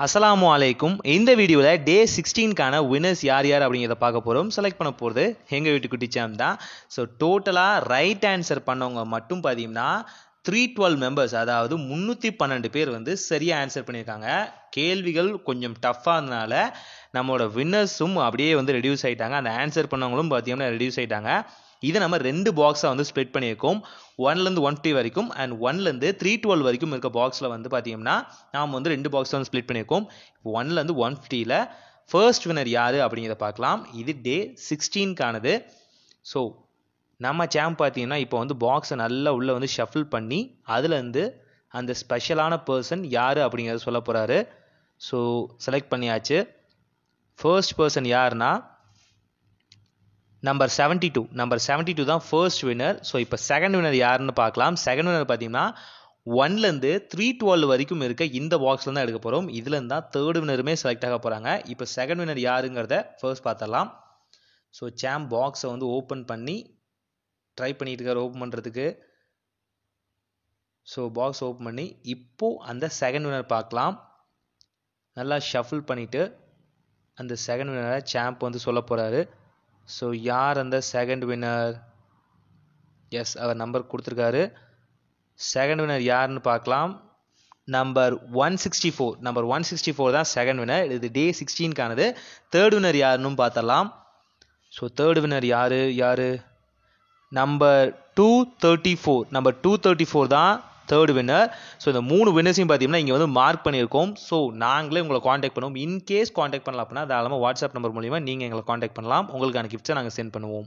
அஸ்ஸலாமு அலைக்கும். இந்த வீடியோவில் டே 16க்கான வின்னர்ஸ் யார் யார் அப்படிங்கிறத பார்க்க போகிறோம். செலக்ட் பண்ண போகிறது எங்கள் வீட்டு குட்டி சாம் தான். ஸோ டோட்டலாக ரைட் ஆன்சர் பண்ணவங்க மட்டும் பார்த்தீங்கன்னா 312 மெம்பர்ஸ், அதாவது 312 பேர் வந்து சரியாக ஆன்சர் பண்ணியிருக்காங்க. கேள்விகள் கொஞ்சம் டஃப்பாக இருந்தனால நம்மளோட வின்னர்ஸும் அப்படியே வந்து ரெடியூஸ் ஆகிட்டாங்க. அந்த ஆன்சர் பண்ணவங்களும் பார்த்தீங்கன்னா ரெடியூஸ் ஆகிட்டாங்க. இதை நம்ம 2 பாக்ஸாக வந்து ஸ்ப்ளிட் பண்ணியிருக்கோம். 1லேருந்து 150 வரைக்கும் அண்ட் 1லேருந்து 312 வரைக்கும் இருக்க பாக்ஸில் வந்து பார்த்தீங்கன்னா நாம் வந்து 2 பாக்ஸாக வந்து ஸ்ப்ளிட் பண்ணியிருக்கோம். 1லேருந்து 150ல் ஃபர்ஸ்ட் வினர் யார் அப்படிங்கிறத பார்க்கலாம். இது டே 16க்கானது. ஸோ நம்ம சாம் பார்த்தீங்கன்னா இப்போ வந்து பாக்ஸை நல்லா உள்ளே வந்து ஷஃபில் பண்ணி அதுலேருந்து அந்த ஸ்பெஷலான பர்சன் யார் அப்படிங்கிறத சொல்ல போகிறாரு. ஸோ செலக்ட் பண்ணியாச்சு. ஃபர்ஸ்ட் பர்சன் யாருன்னா நம்பர் 72 தான் ஃபர்ஸ்ட் வினர். ஸோ இப்போ செகண்ட் வினர் யாருன்னு பார்க்கலாம். செகண்ட் வினர் பார்த்தீங்கன்னா 1லேருந்து 312 வரைக்கும் இருக்க இந்த பாக்ஸில் தான் எடுக்க போகிறோம். இதுலேருந்து தான் தேர்ட் வினருமே செலக்ட் ஆக போகிறாங்க. இப்போ செகண்ட் வினர் யாருங்கிறத ஃபர்ஸ்ட் பார்த்துடலாம். ஸோ சாம் பாக்ஸை வந்து ஓப்பன் பண்ணி ட்ரை பண்ணிட்டு இருக்காரு ஓப்பன் பண்ணுறதுக்கு. ஸோ பாக்ஸ் ஓப்பன் பண்ணி இப்போது அந்த செகண்ட் வினர் பார்க்கலாம். நல்லா ஷஃபில் பண்ணிவிட்டு அந்த செகண்ட் வினரை சாம்ப் வந்து சொல்ல போகிறாரு. ஸோ யார் அந்த செகண்ட் வினர்? எஸ், அவர் நம்பர் கொடுத்துருக்காரு. செகண்ட் வினர் யாருன்னு பார்க்கலாம். நம்பர் 164 தான் செகண்ட் வினர். இது டே 16க்கானது. தேர்ட் வினர் யாருன்னு பார்த்தலாம். ஸோ தேர்ட் வினர் யார்? நம்பர் 234 தான் தேர்ட் வின்னர். ஸோ இந்த 3 வின்னர்ஸையும் பார்த்தீங்கன்னா இங்கே வந்து மார்க் பண்ணியிருக்கோம். ஸோ நாங்களே உங்களை காண்டாக்ட் பண்ணுவோம். இன்கேஸ் காண்டாக்ட் பண்ணலாம் அப்படின்னா தாராளமாக வாட்ஸ்அப் நம்பர் மூலிமா நீங்கள் எங்களை காண்டாக்ட் பண்ணலாம். உங்களுக்கான கிஃப்ட்ஸை நாங்கள் சென்ட் பண்ணுவோம்.